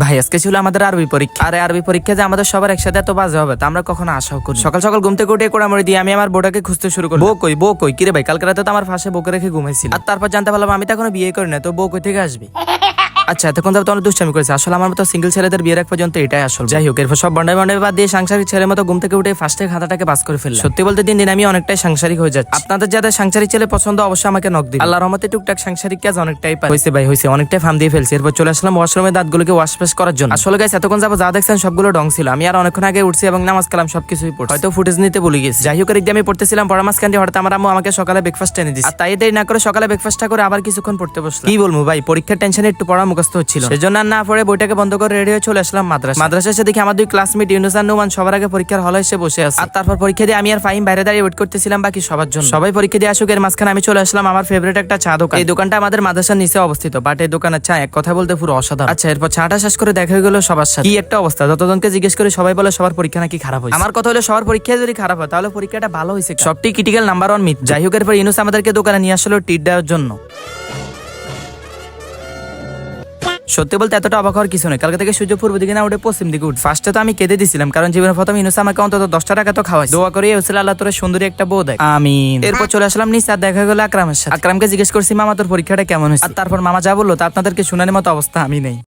ভাই আজকে ছিল আমাদের আরবি পরীক্ষা। আরে আরবি পরীক্ষা যে আমাদের সবার একসাথে এত বাজে হবে তা আমরা কখনো আশাও করি। সকাল সকাল ঘুম থেকে উঠে কোড়ামড়ি দিয়ে আমি আমার বোটাকে খুঁজতে শুরু করি। বউ কই কিরে ভাই, কালকে রাতে তো আমার পাশে বউকে রেখে ঘুমাইছিল। আর তারপর জানতে পারলাম আমি তো এখনো বিয়ে করি না, তো বউ কই থেকে আসবে? আচ্ছা এতক্ষণ তো অনেক দুষ্টামি করেছে। আসলে আমার মতো সিঙ্গেল ছেলেদের বিয়ের এক পর্যন্ত এটাই আসল। যাই হোক, এরপর সব বন্ডাই বন্ডাই বাদ দিয়ে সাংসারিক ছেলের মতো ঘুম থেকে উঠে ফার্স্টে খাতাটাকে পাস করে ফেললাম। সত্যি বলতে দিন দিন আমি অনেকটাই সাংসারিক হয়ে যাচ্ছি। আপনাদের যাদের সাংসারিক ছেলে পছন্দ অবশ্যই আমাকে নক দিন। আল্লাহর রহমতে টুকটাক সাংসারিক কাজ অনেকটাই পাই। হয়েছে ভাই হয়েছে, অনেকটাই ফার্ম দিয়ে ফেলছি। এরপর চলে আসলাম ওয়াশরুমে দাঁতগুলোকে ওয়াশ ফেস করার জন্য। আসলে গাইস এতক্ষণ যাবো যা দেখছেন সবগুলো ডং ছিল। আমি আর অনেকক্ষণ আগে উঠছি এবং নামাজ কালাম সবকিছুই পড়ছি, হয়তো ফুটেজ নিতে ভুলে গেছি। যাই হোক, একদিন আমি পড়তেছিলাম পড়া মাঝখানে হঠাৎ আমার আম্মু আমাকে সকালে ব্রেকফাস্ট এনে দিচ্ছে। আর তাই দেরি না করে সকালে ব্রেকফাস্টটা করে আবার কিছুক্ষণ পড়তে বসলাম। কি বলবো ভাই, পরীক্ষার টেনশনে একটু পড়া মুখস্থ হচ্ছিল, সেজন্য আর না পড়ে বইটাকে বন্ধ করে রেডি হয়ে চলে আসলাম মাদ্রাসা এসে দেখি আমার দুই ক্লাসমেট ইউনুস আর নোমান সবার আগে পরীক্ষার হলে এসে বসে আছে। আর তারপর পরীক্ষা দিয়ে আমি আর ফাহিম বাইরে দাঁড়িয়ে ওয়েট করতেছিলাম বাকি সবার জন্য। সবাই পরীক্ষা দিয়ে আসুক, এর মাঝখানে আমি চলে আসলাম আমার ফেভারিট একটা চা দোকান। এই দোকানটা আমাদের মাদ্রাসার নিচে অবস্থিত, বাট এই দোকানের চা এক কথা বলতে পুরো অসাধারণ। আচ্ছা এরপর চাটা শেষ করে দেখা গেল সবার সাথে। কি একটা অবস্থা, যতজনকে জিজ্ঞেস করে সবাই বলে সবার পরীক্ষা নাকি খারাপ হয়েছে। আমার কথা হলো সবার পরীক্ষা যদি খারাপ হয় তাহলে পরীক্ষাটা ভালো হয়েছে, সবটি ক্রিটিক্যাল নাম্বার 1 মিথ। যাই হোক, এরপর ইউনুস আমাদেরকে দোকানে নিয়ে আসলো ট্রিট দেওয়ার জন্য। সত্যি বলতে এতটা অবাক হওয়ার কিছু নেই। কালকে থেকে সূর্য পূর্ব দিকে না উঠে পশ্চিম দিকে উঠ। ফার্স্টে তো আমি কেঁদে দিছিলাম, কারণ জীবনের প্রথম ইনুস আমাকে অন্তত 10টা টাকা তো খাওয়াই। দোয়া করি হয়েছিল আল্লাহ তোর সুন্দরী একটা বউ দেখ, আমিন। এরপর চলে আসলাম নিচে, আর দেখা গেল আকরামের সাথে। আকরামকে জিজ্ঞেস করছি মামা তোর পরীক্ষাটা কেমন হয়েছে। আর তারপর মামা যা বললো তা আপনাদেরকে শোনানোর মতো অবস্থা আমি নেই।